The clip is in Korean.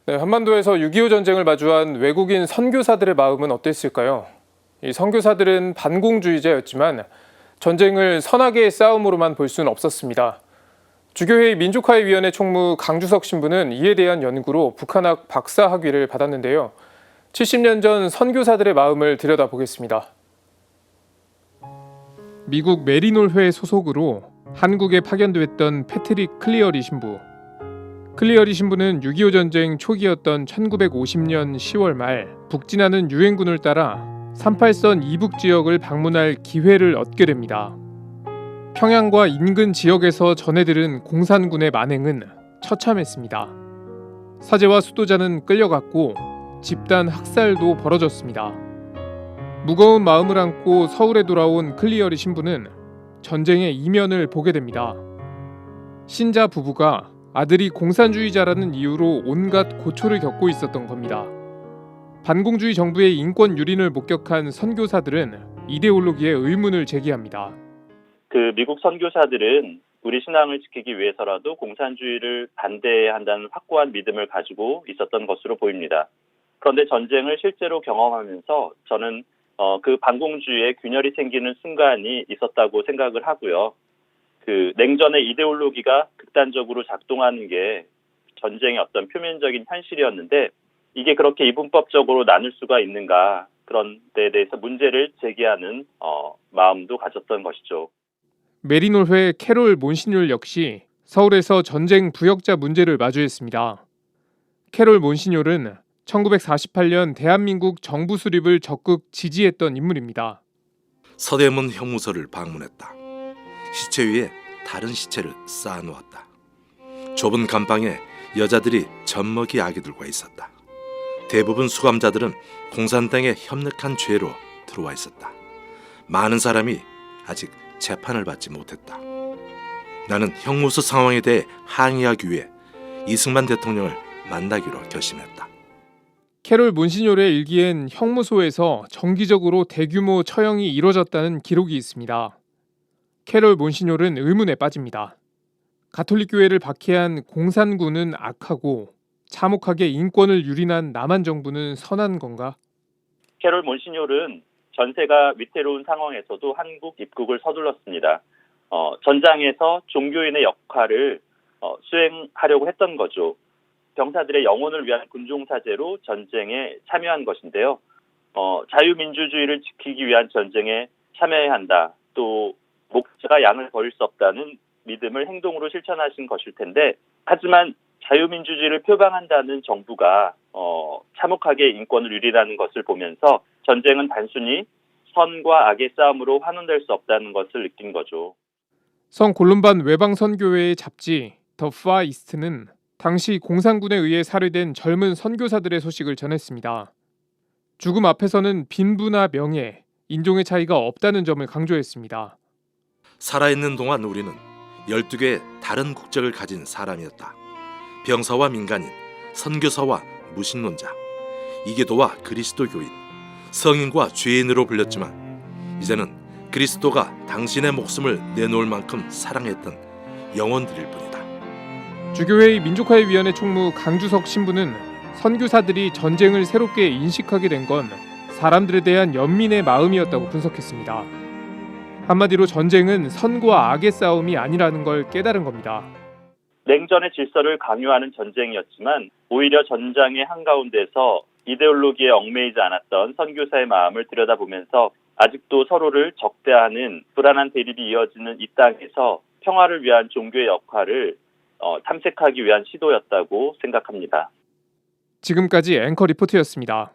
네, 한반도에서 6.25 전쟁을 마주한 외국인 선교사들의 마음은 어땠을까요? 이 선교사들은 반공주의자였지만 전쟁을 선악의 싸움으로만 볼 수는 없었습니다. 주교회의 민족화해위원회 총무 강주석 신부는 이에 대한 연구로 북한학 박사 학위를 받았는데요. 70년 전 선교사들의 마음을 들여다보겠습니다. 미국 메리놀회 소속으로 한국에 파견됐던 패트릭 클리어리 신부. 클리어리 신부는 6.25 전쟁 초기였던 1950년 10월 말 북진하는 유엔군을 따라 38선 이북 지역을 방문할 기회를 얻게 됩니다. 평양과 인근 지역에서 전해들은 공산군의 만행은 처참했습니다. 사제와 수도자는 끌려갔고 집단 학살도 벌어졌습니다. 무거운 마음을 안고 서울에 돌아온 클리어리 신부는 전쟁의 이면을 보게 됩니다. 신자 부부가 아들이 공산주의자라는 이유로 온갖 고초를 겪고 있었던 겁니다. 반공주의 정부의 인권 유린을 목격한 선교사들은 이데올로기에 의문을 제기합니다. 미국 선교사들은 우리 신앙을 지키기 위해서라도 공산주의를 반대해야 한다는 확고한 믿음을 가지고 있었던 것으로 보입니다. 그런데 전쟁을 실제로 경험하면서 저는 그 반공주의에 균열이 생기는 순간이 있었다고 생각을 하고요. 냉전의 이데올로기가 극단적으로 작동하는 게 전쟁의 어떤 표면적인 현실이었는데 이게 그렇게 이분법적으로 나눌 수가 있는가, 그런 데에 대해서 문제를 제기하는 마음도 가졌던 것이죠. 메리놀회 캐롤 몬시뇰 역시 서울에서 전쟁 부역자 문제를 마주했습니다. 캐롤 몬시뇰은 1948년 대한민국 정부 수립을 적극 지지했던 인물입니다. 서대문 형무소를 방문했다. 시체 위에 다른 시체를 쌓아놓았다. 좁은 감방에 여자들이 젖먹이 아기들과 있었다. 대부분 수감자들은 공산당에 협력한 죄로 들어와 있었다. 많은 사람이 아직 재판을 받지 못했다. 나는 형무소 상황에 대해 항의하기 위해 이승만 대통령을 만나기로 결심했다. 캐롤 몬시뇰의 일기엔 형무소에서 정기적으로 대규모 처형이 이뤄졌다는 기록이 있습니다. 캐롤 몬시뇰은 의문에 빠집니다. 가톨릭 교회를 박해한 공산군은 악하고 참혹하게 인권을 유린한 남한 정부는 선한 건가? 캐롤 몬시뇰은 전세가 위태로운 상황에서도 한국 입국을 서둘렀습니다. 전장에서 종교인의 역할을 수행하려고 했던 거죠. 병사들의 영혼을 위한 군종사제로 전쟁에 참여한 것인데요. 자유민주주의를 지키기 위한 전쟁에 참여해야 한다. 또 목자가 양을 버릴 수 없다는 믿음을 행동으로 실천하신 것일 텐데, 하지만 자유민주주의를 표방한다는 정부가 참혹하게 인권을 유린하는 것을 보면서 전쟁은 단순히 선과 악의 싸움으로 환원될 수 없다는 것을 느낀 거죠. 성 골룸반 외방 선교회의 잡지 더 파 이스트는 당시 공산군에 의해 살해된 젊은 선교사들의 소식을 전했습니다. 죽음 앞에서는 빈부나 명예, 인종의 차이가 없다는 점을 강조했습니다. 살아있는 동안 우리는 12개의 다른 국적을 가진 사람이었다. 병사와 민간인, 선교사와 무신론자, 이교도와 그리스도교인, 성인과 죄인으로 불렸지만 이제는 그리스도가 당신의 목숨을 내놓을 만큼 사랑했던 영혼들일 뿐이다. 주교회의 민족화해위원회 총무 강주석 신부는 선교사들이 전쟁을 새롭게 인식하게 된 건 사람들에 대한 연민의 마음이었다고 분석했습니다. 한마디로 전쟁은 선과 악의 싸움이 아니라는 걸 깨달은 겁니다. 냉전의 질서를 강요하는 전쟁이었지만 오히려 전장의 한가운데서 이데올로기에 얽매이지 않았던 선교사의 마음을 들여다보면서 아직도 서로를 적대하는 불안한 대립이 이어지는 이 땅에서 평화를 위한 종교의 역할을 탐색하기 위한 시도였다고 생각합니다. 지금까지 앵커 리포트였습니다.